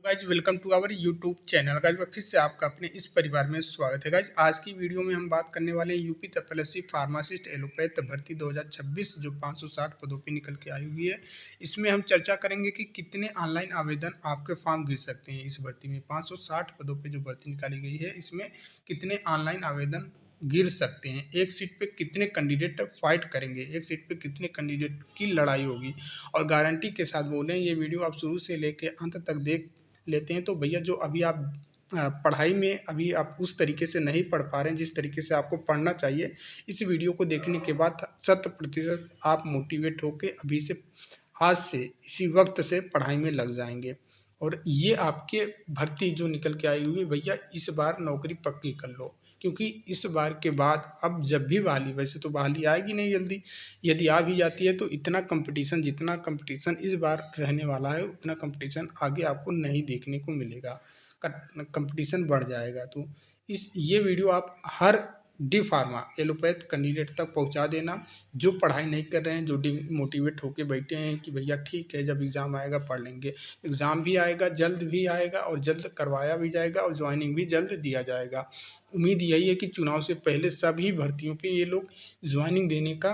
Guys welcome to our YouTube channel. Guys फिर से आपका अपने इस परिवार में स्वागत है। गाइज आज की वीडियो में हम बात करने वाले हैं यूपी तपेलसी फार्मासिस्ट एलोपैथ भर्ती 2026 जो 560 पदों पे निकल के आई हुई है। इसमें हम चर्चा करेंगे कि कितने ऑनलाइन आवेदन आपके फॉर्म गिर सकते हैं। इस भर्ती में 560 पदों पे जो भर्ती निकाली गई है, इसमें कितने ऑनलाइन आवेदन गिर सकते हैं, एक सीट पे कितने कैंडिडेट फाइट करेंगे, एक सीट पे कितने कैंडिडेट की लड़ाई होगी, और गारंटी के साथ बोलें ये वीडियो आप शुरू से लेके अंत तक देख लेते हैं तो भैया जो अभी आप पढ़ाई में अभी आप उस तरीके से नहीं पढ़ पा रहे हैं जिस तरीके से आपको पढ़ना चाहिए, इस वीडियो को देखने के बाद 100% आप मोटिवेट होकर अभी से आज से इसी वक्त से पढ़ाई में लग जाएंगे। और ये आपके भर्ती जो निकल के आई हुई है भैया, इस बार नौकरी पक्की कर लो, क्योंकि इस बार के बाद अब जब भी बहाली, वैसे तो बहाली आएगी नहीं जल्दी, यदि आ भी जाती है तो इतना कंपटीशन, जितना कंपटीशन इस बार रहने वाला है उतना कंपटीशन आगे आपको नहीं देखने को मिलेगा। कंपटीशन बढ़ जाएगा। तो ये वीडियो आप हर डी फार्मा एलोपैथ कैंडिडेट तक पहुंचा देना, जो पढ़ाई नहीं कर रहे हैं, जो डिमोटिवेट होके बैठे हैं कि भैया ठीक है जब एग्ज़ाम आएगा पढ़ लेंगे। एग्ज़ाम भी आएगा, जल्द भी आएगा और जल्द करवाया भी जाएगा और ज्वाइनिंग भी जल्द दिया जाएगा। उम्मीद यही है कि चुनाव से पहले सभी भर्तियों पे ये लोग ज्वाइनिंग देने का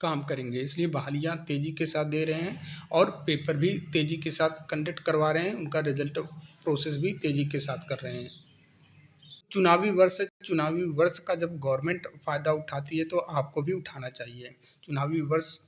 काम करेंगे, इसलिए बहालियाँ तेज़ी के साथ दे रहे हैं और पेपर भी तेज़ी के साथ कंडक्ट करवा रहे हैं, उनका रिजल्ट प्रोसेस भी तेज़ी के साथ कर रहे हैं। चुनावी वर्ष का जब गवर्नमेंट फ़ायदा उठाती है तो आपको भी उठाना चाहिए। चुनावी वर्ष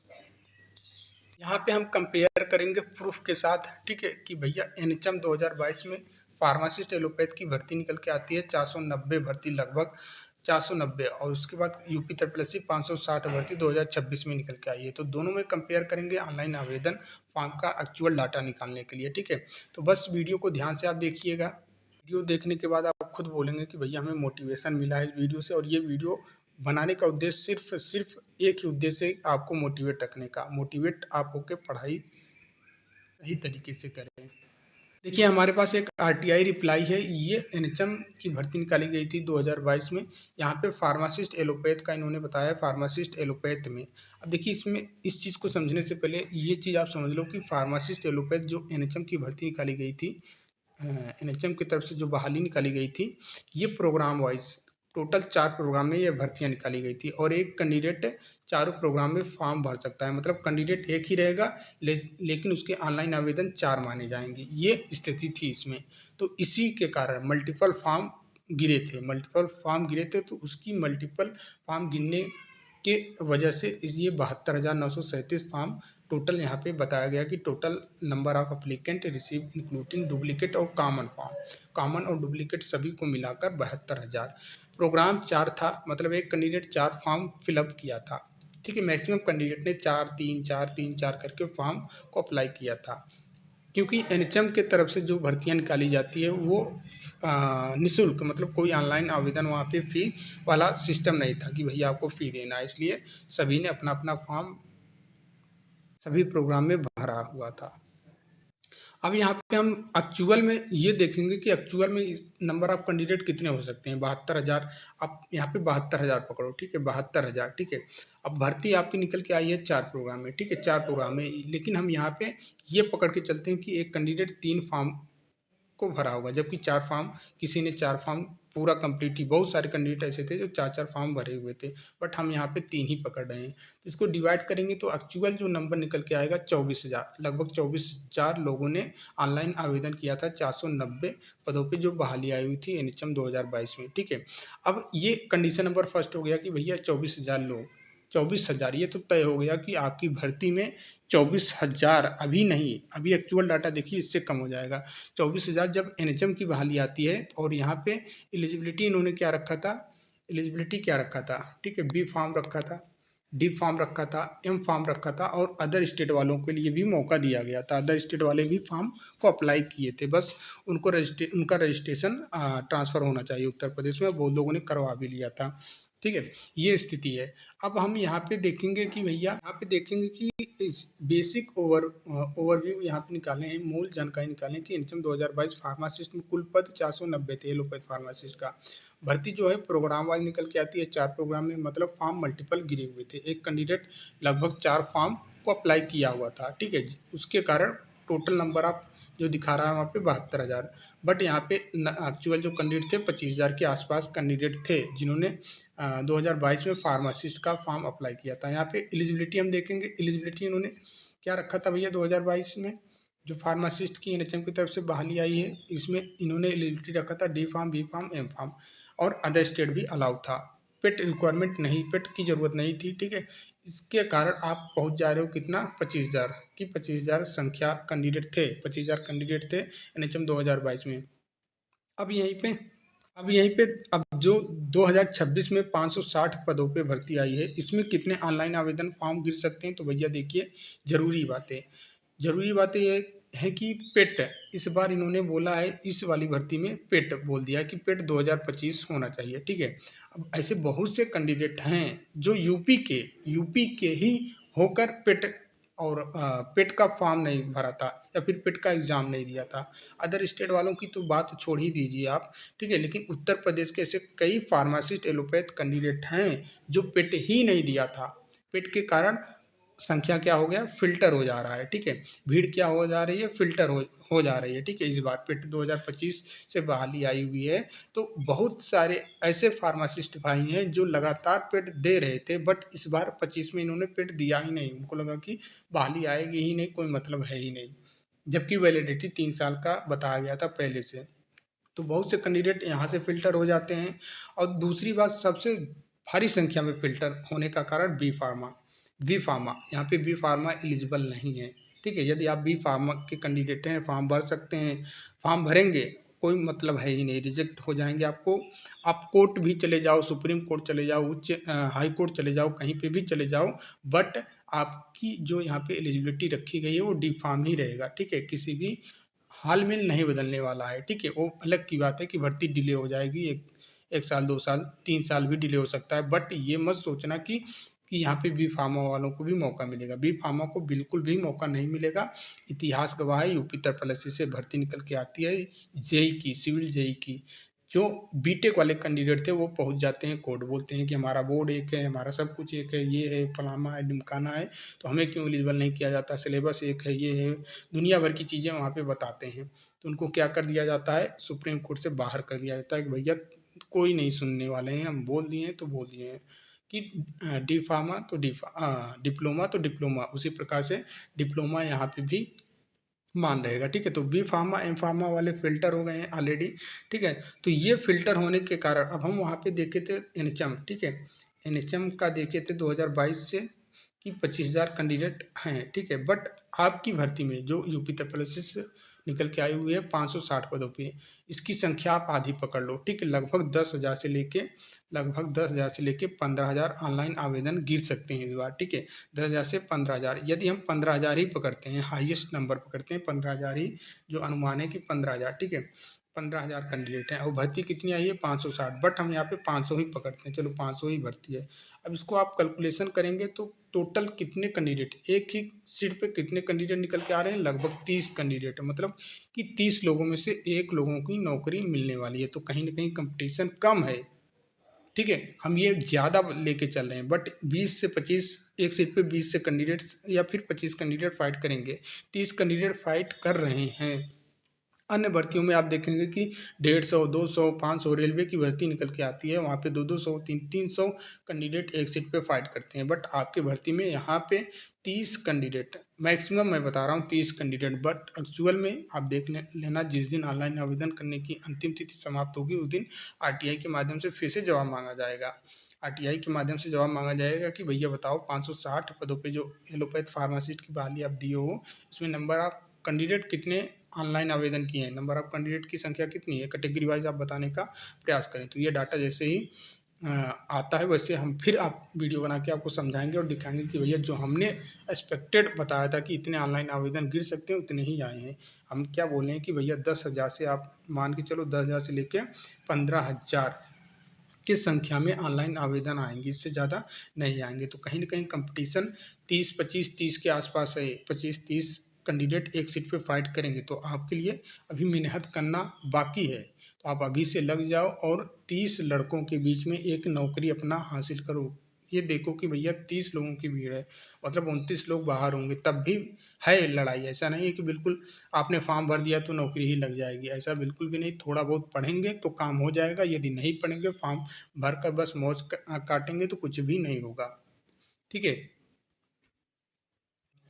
यहाँ पे हम कंपेयर करेंगे प्रूफ के साथ, ठीक है, कि भैया एनएचएम 2022 में फार्मासिस्ट एलोपैथ की भर्ती निकल के आती है 490 भर्ती, लगभग 490, और उसके बाद यूपी तपेलसी 560 भर्ती 2026 में निकल के आई है। तो दोनों में कंपेयर करेंगे ऑनलाइन आवेदन फॉर्म का एक्चुअल डाटा निकालने के लिए, ठीक है। तो बस वीडियो को ध्यान से आप देखिएगा। वीडियो देखने के बाद आप खुद बोलेंगे कि भैया हमें मोटिवेशन मिला है इस वीडियो से, और ये वीडियो बनाने का उद्देश्य सिर्फ एक ही उद्देश्य है, आपको मोटिवेट रखने का, मोटिवेट आप होकर पढ़ाई सही तरीके से करें। देखिए हमारे पास एक आरटीआई रिप्लाई है, ये एनएचएम की भर्ती निकाली गई थी 2022 में। यहाँ पे फार्मासिस्ट एलोपैथ का इन्होंने बताया, फार्मासिस्ट एलोपैथ में। अब देखिए इसमें इस चीज़ को समझने से पहले ये चीज़ आप समझ लो कि फार्मासिस्ट एलोपैथ जो एनएचएम की भर्ती निकाली गई थी, एनएचएम की तरफ से जो बहाली निकाली गई थी, ये प्रोग्राम वाइज टोटल 4 प्रोग्राम में ये भर्तियां निकाली गई थी, और एक कैंडिडेट चारों प्रोग्राम में फॉर्म भर सकता है। मतलब कैंडिडेट एक ही रहेगा, लेकिन उसके ऑनलाइन आवेदन 4 माने जाएंगे, ये स्थिति थी इसमें। तो इसी के कारण मल्टीपल फॉर्म गिरे थे, तो उसकी मल्टीपल फॉर्म गिरने के वजह से ये 72,937 फॉर्म टोटल यहाँ पे बताया गया कि total number of applicant receive including duplicate और कॉमन फॉर्म, कॉमन और डुप्लीकेट सभी को मिलाकर 72,000। प्रोग्राम 4 था, मतलब एक कैंडिडेट 4 फॉर्म फिलअप किया था, ठीक है। मैक्सिमम कैंडिडेट ने 4 करके फॉर्म को अप्लाई किया था, क्योंकि एनएचएम के तरफ से जो भर्तियां निकाली जाती है वो निःशुल्क, मतलब कोई ऑनलाइन आवेदन वहाँ पे फ़ी वाला सिस्टम नहीं था कि भैया आपको फ़ी देना है, इसलिए सभी ने अपना अपना फॉर्म सभी प्रोग्राम में भरा हुआ था। अब यहाँ पे हम एक्चुअल में ये देखेंगे कि एक्चुअल में नंबर ऑफ कैंडिडेट कितने हो सकते हैं। 72,000, आप यहाँ पे 72,000 पकड़ो, ठीक है, 72,000, ठीक है। अब भर्ती आपकी निकल के आई है 4 प्रोग्राम में, ठीक है, 4 प्रोग्राम में, लेकिन हम यहाँ पे ये पकड़ के चलते हैं कि एक कैंडिडेट 3 फॉर्म को भरा होगा, जबकि 4 फॉर्म, किसी ने 4 फॉर्म पूरा कंप्लीट ही, बहुत सारे कैंडिडेट ऐसे थे जो 4 फॉर्म भरे हुए थे, बट हम यहाँ पे 3 ही पकड़ रहे हैं। तो इसको डिवाइड करेंगे तो एक्चुअल जो नंबर निकल के आएगा 24,000, लगभग 24,000 लोगों ने ऑनलाइन आवेदन किया था 490 पदों पे जो बहाली आई हुई थी एनएचएम 2022 में, ठीक है। अब ये कंडीशन नंबर फर्स्ट हो गया कि भैया 24,000 लोग, 24,000, ये तो तय हो गया कि आपकी भर्ती में 24,000, अभी नहीं, अभी एक्चुअल डाटा देखिए इससे कम हो जाएगा। 24,000 जब एनएचएम की बहाली आती है, और यहाँ पे एलिजिबिलिटी इन्होंने क्या रखा था, ठीक है, बी फॉर्म रखा था, डी फॉर्म रखा था, एम फॉर्म रखा था, और अदर स्टेट वालों के लिए भी मौका दिया गया था। अदर स्टेट वाले भी फॉर्म को अप्लाई किए थे, बस उनका रजिस्ट्रेशन ट्रांसफ़र होना चाहिए उत्तर प्रदेश में, वो लोगों ने करवा भी लिया था, ठीक है। ये स्थिति है। अब हम यहाँ पे देखेंगे कि भैया, यहाँ पे देखेंगे कि बेसिक ओवरव्यू यहाँ पे निकाले हैं, मूल जानकारी निकालें कि एनएचएम 2022 फार्मासिस्ट में कुल पद 490 थे एलोपैथ फार्मासिस्ट का। भर्ती जो है प्रोग्राम वाइज निकल के आती है 4 प्रोग्राम में, मतलब फॉर्म मल्टीपल गिरे हुए थे, एक कैंडिडेट लगभग 4 फॉर्म को अप्लाई किया हुआ था, ठीक है। उसके कारण टोटल नंबर ऑफ जो दिखा रहा है वहाँ पे 72,000। बट यहाँ पे एक्चुअल जो कैंडिडेट थे 25,000 के आसपास कैंडिडेट थे जिन्होंने 2022 में फार्मासिस्ट का फॉर्म अप्लाई किया था। यहाँ पे एलिजिबिलिटी हम देखेंगे, एलिजिबिलिटी इन्होंने क्या रखा था भैया 2022 में, जो फार्मासिस्ट की एनएचएम की तरफ से बहाली आई है, इसमें इन्होंने एलिजिबिलिटी रखा था D pharm, B pharm, M pharm, और अदर स्टेट भी अलाउ था। पेट रिक्वायरमेंट नहीं, पेट की ज़रूरत नहीं थी, ठीक है। इसके कारण आप पहुंच जा रहे हो कितना, 25,000 की 25,000 संख्या कैंडिडेट थे, 25,000 कैंडिडेट थे एनएचएम 2022 में। अब यहीं पे अब यहीं पे अब जो 2026 में 560 पदों पे भर्ती आई है, इसमें कितने ऑनलाइन आवेदन फॉर्म गिर सकते हैं, तो भैया देखिए ज़रूरी बातें ये है कि पेट इस बार इन्होंने बोला है, इस वाली भर्ती में पेट बोल दिया कि पेट 2025 होना चाहिए, ठीक है। अब ऐसे बहुत से कैंडिडेट हैं जो यूपी के ही होकर पेट और पेट का फॉर्म नहीं भरा था या फिर पेट का एग्ज़ाम नहीं दिया था। अदर स्टेट वालों की तो बात छोड़ ही दीजिए आप, ठीक है। लेकिन उत्तर प्रदेश के ऐसे कई फार्मासिस्ट एलोपैथ कैंडिडेट हैं जो पेट ही नहीं दिया था। पेट के कारण संख्या क्या हो गया, फिल्टर हो जा रहा है, ठीक है। भीड़ क्या हो जा रही है, फिल्टर हो जा रही है, ठीक है। इस बार पेट 2025 से बहाली आई हुई है, तो बहुत सारे ऐसे फार्मासिस्ट भाई हैं जो लगातार पेट दे रहे थे, बट इस बार 25 में इन्होंने पेट दिया ही नहीं। उनको लगा कि बहाली आएगी ही नहीं, कोई मतलब है ही नहीं, जबकि वैलिडिटी 3 साल का बताया गया था पहले से। तो बहुत से कैंडिडेट यहाँ से फिल्टर हो जाते हैं। और दूसरी बात, सबसे भारी संख्या में फिल्टर होने का कारण बी फार्मा, यहाँ पे बी फार्मा एलिजिबल नहीं है, ठीक है। यदि आप बी फार्मा के कैंडिडेट हैं, फॉर्म भर सकते हैं, फॉर्म भरेंगे, कोई मतलब है ही नहीं, रिजेक्ट हो जाएंगे आपको। आप कोर्ट भी चले जाओ, सुप्रीम कोर्ट चले जाओ, हाई कोर्ट चले जाओ, कहीं पे भी चले जाओ, बट आपकी जो यहाँ पे एलिजिबिलिटी रखी गई है वो डी फार्म ही रहेगा, ठीक है। किसी भी हाल में नहीं बदलने वाला है, ठीक है। वो अलग की बात है कि भर्ती डिले हो जाएगी, एक साल, 2 साल, 3 साल भी डिले हो सकता है, बट ये मत सोचना कि यहाँ पे बी फार्मा वालों को भी मौका मिलेगा। बी फार्मा को बिल्कुल भी मौका नहीं मिलेगा। इतिहास गवाह है, यूपी तत्पलसी से भर्ती निकल के आती है जेई की, सिविल जेई की। जो बीटेक वाले कैंडिडेट थे वो पहुंच जाते हैं कोर्ट, बोलते हैं कि हमारा बोर्ड एक है, हमारा सब कुछ एक है, ये है, फलाना है, ढिमकाना है, तो हमें क्यों एलिजिबल नहीं किया जाता, सिलेबस एक है, ये है, दुनिया भर की चीज़ें वहाँ पे बताते हैं। तो उनको क्या कर दिया जाता है, सुप्रीम कोर्ट से बाहर कर दिया जाता है कि भैया कोई नहीं सुनने वाले हैं, हम बोल दिए हैं तो बोल दिए हैं कि डी फार्मा तो डिप्लोमा तो डिप्लोमा, उसी प्रकार से डिप्लोमा यहाँ पे भी मान रहेगा, ठीक है। तो बी फार्मा, एम फार्मा वाले फिल्टर हो गए हैं ऑलरेडी, ठीक है। तो ये फिल्टर होने के कारण अब हम वहाँ पे देखे थे एनएचएम, ठीक है। एनएचएम का देखे थे 2022 से कि 25,000 कैंडिडेट हैं, ठीक है। बट आपकी भर्ती में जो यूपी तत्पलसी से निकल के आई हुई है 560 पदों पे, इसकी संख्या आप आधी पकड़ लो, ठीक है। लगभग 10,000 से लेके 15,000 ऑनलाइन आवेदन गिर सकते हैं इस बार, ठीक है। 10,000 से 15,000, यदि हम 15,000 ही पकड़ते हैं, हाईएस्ट नंबर पकड़ते हैं 15,000 ही, जो अनुमान है कि 15,000, ठीक है। 15,000 कैंडिडेट हैं और भर्ती कितनी आई है 560, बट हम यहाँ पे 500 ही पकड़ते हैं, चलो 500 ही भर्ती है। अब इसको आप कैलकुलेशन करेंगे तो टोटल कितने कैंडिडेट, एक ही सीट पे कितने कैंडिडेट निकल के आ रहे हैं, लगभग 30 कैंडिडेट, मतलब कि 30 लोगों में से एक लोगों की नौकरी मिलने वाली है। तो कहीं ना कहीं कंपटीशन कम है, ठीक है। हम ये ज़्यादा लेके चल रहे हैं, बट 20 से 25, एक सीट पे 20 से कैंडिडेट या फिर 25 कैंडिडेट फाइट करेंगे, 30 कैंडिडेट फाइट कर रहे हैं। अन्य भर्तियों में आप देखेंगे कि 150, 200, 500 रेलवे की भर्ती निकल के आती है, वहाँ पे 200, 300 कैंडिडेट एक सीट पे फाइट करते हैं, बट आपकी भर्ती में यहाँ पे 30 कैंडिडेट, मैक्सिमम मैं बता रहा हूँ 30 कैंडिडेट, बट एक्चुअल में आप देख लेना, जिस दिन ऑनलाइन आवेदन करने की अंतिम तिथि समाप्त होगी उस दिन आरटीआई के माध्यम से फिर से जवाब मांगा जाएगा। आरटीआई के माध्यम से जवाब मांगा जाएगा कि भैया बताओ 560 पदों पे जो एलोपैथ फार्मासिस्ट की बहाली आप दिए हो, इसमें नंबर आप कैंडिडेट कितने ऑनलाइन आवेदन किए हैं, नंबर ऑफ कैंडिडेट की संख्या कितनी है, कैटेगरी वाइज आप बताने का प्रयास करें। तो ये डाटा जैसे ही आता है वैसे हम फिर आप वीडियो बना के आपको समझाएंगे और दिखाएंगे कि भैया जो हमने एक्सपेक्टेड बताया था कि इतने ऑनलाइन आवेदन गिर सकते हैं उतने ही आए हैं। हम क्या बोले हैं कि भैया 10,000 से आप मान के चलो, 10,000 से लेके 15,000 की संख्या में ऑनलाइन आवेदन आएंगे, इससे ज़्यादा नहीं आएंगे। तो कहीं ना कहीं कंपटीशन 30 के आसपास है, 25-30 कैंडिडेट एक सीट पे फाइट करेंगे, तो आपके लिए अभी मेहनत करना बाकी है। तो आप अभी से लग जाओ और 30 लड़कों के बीच में एक नौकरी अपना हासिल करो, ये देखो कि भैया 30 लोगों की भीड़ है, मतलब 29 लोग बाहर होंगे, तब भी है लड़ाई। ऐसा नहीं है कि बिल्कुल आपने फॉर्म भर दिया तो नौकरी ही लग जाएगी, ऐसा बिल्कुल भी नहीं। थोड़ा बहुत पढ़ेंगे तो काम हो जाएगा, यदि नहीं पढ़ेंगे, फॉर्म भर कर बस मौज काटेंगे तो कुछ भी नहीं होगा। ठीक है।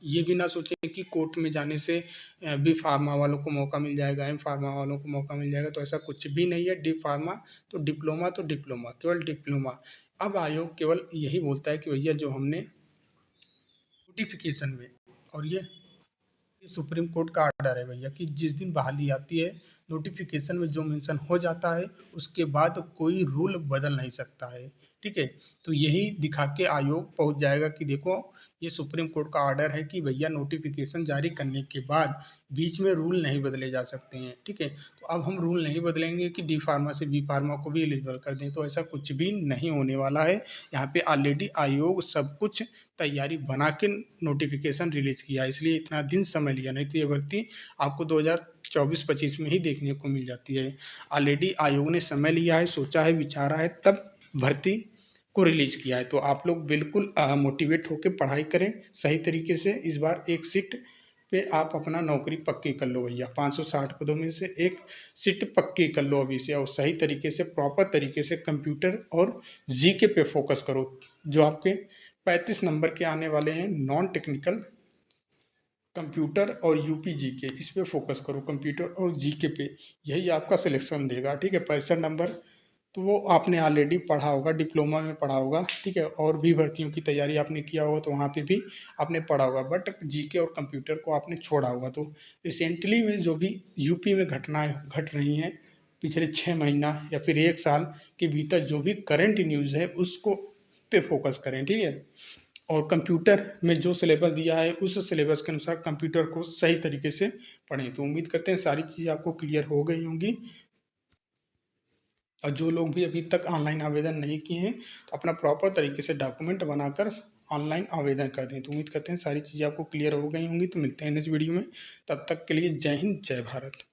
ये भी ना सोचें कि कोर्ट में जाने से बी फार्मा वालों को मौका मिल जाएगा, एम फार्मा वालों को मौका मिल जाएगा, तो ऐसा कुछ भी नहीं है। डी फार्मा तो डिप्लोमा, केवल डिप्लोमा। अब आयोग केवल यही बोलता है कि भैया जो हमने नोटिफिकेशन में, और ये सुप्रीम कोर्ट का आर्डर है भैया, कि जिस दिन बहाली आती है, नोटिफिकेशन में जो मेंशन हो जाता है उसके बाद कोई रूल बदल नहीं सकता है। ठीक है। तो यही दिखा के आयोग पहुंच जाएगा कि देखो ये सुप्रीम कोर्ट का ऑर्डर है कि भैया नोटिफिकेशन जारी करने के बाद बीच में रूल नहीं बदले जा सकते हैं। ठीक है। तो अब हम रूल नहीं बदलेंगे कि डी फार्मा से बी फार्मा को भी एलिजिबल कर दें, तो ऐसा कुछ भी नहीं होने वाला है। यहाँ पे ऑलरेडी आयोग सब कुछ तैयारी बना के नोटिफिकेशन रिलीज किया है, इसलिए इतना दिन समय लिया, नहीं तो ये भर्ती आपको 2024-25 में ही देखने को मिल जाती है। ऑलरेडी आयोग ने समय लिया है, सोचा है, विचारा है, तब भर्ती को रिलीज किया है। तो आप लोग बिल्कुल मोटिवेट होकर पढ़ाई करें सही तरीके से। इस बार एक सीट पे आप अपना नौकरी पक्की कर लो भैया, 560 पदों में से एक सीट पक्की कर लो अभी से, और सही तरीके से प्रॉपर तरीके से कंप्यूटर और जीके पे फोकस करो। जो आपके 35 नंबर के आने वाले हैं नॉन टेक्निकल, कंप्यूटर और यूपी जीके, इस पे फोकस करो, कंप्यूटर और जीके पे, यही आपका सिलेक्शन देगा। ठीक है। 65 नंबर तो वो आपने ऑलरेडी पढ़ा होगा, डिप्लोमा में पढ़ा होगा। ठीक है। और भी भर्तियों की तैयारी आपने किया होगा तो वहाँ पे भी आपने पढ़ा होगा, बट जीके और कंप्यूटर को आपने छोड़ा होगा। तो रिसेंटली में जो भी यूपी में घटनाएं घट रही हैं पिछले 6 महीना या फिर 1 साल के भीतर, जो भी करंट न्यूज़ है उसको पे फोकस करें। ठीक है। और कंप्यूटर में जो सिलेबस दिया है उस सिलेबस के अनुसार कंप्यूटर को सही तरीके से पढ़ें। तो उम्मीद करते हैं सारी चीज़ें आपको क्लियर हो गई होंगी। और जो लोग भी अभी तक ऑनलाइन आवेदन नहीं किए हैं तो अपना प्रॉपर तरीके से डॉक्यूमेंट बनाकर ऑनलाइन आवेदन कर दें। तो उम्मीद करते हैं सारी चीज़ें आपको क्लियर हो गई होंगी। तो मिलते हैं नेक्स्ट वीडियो में, तब तक के लिए जय हिंद, जय भारत।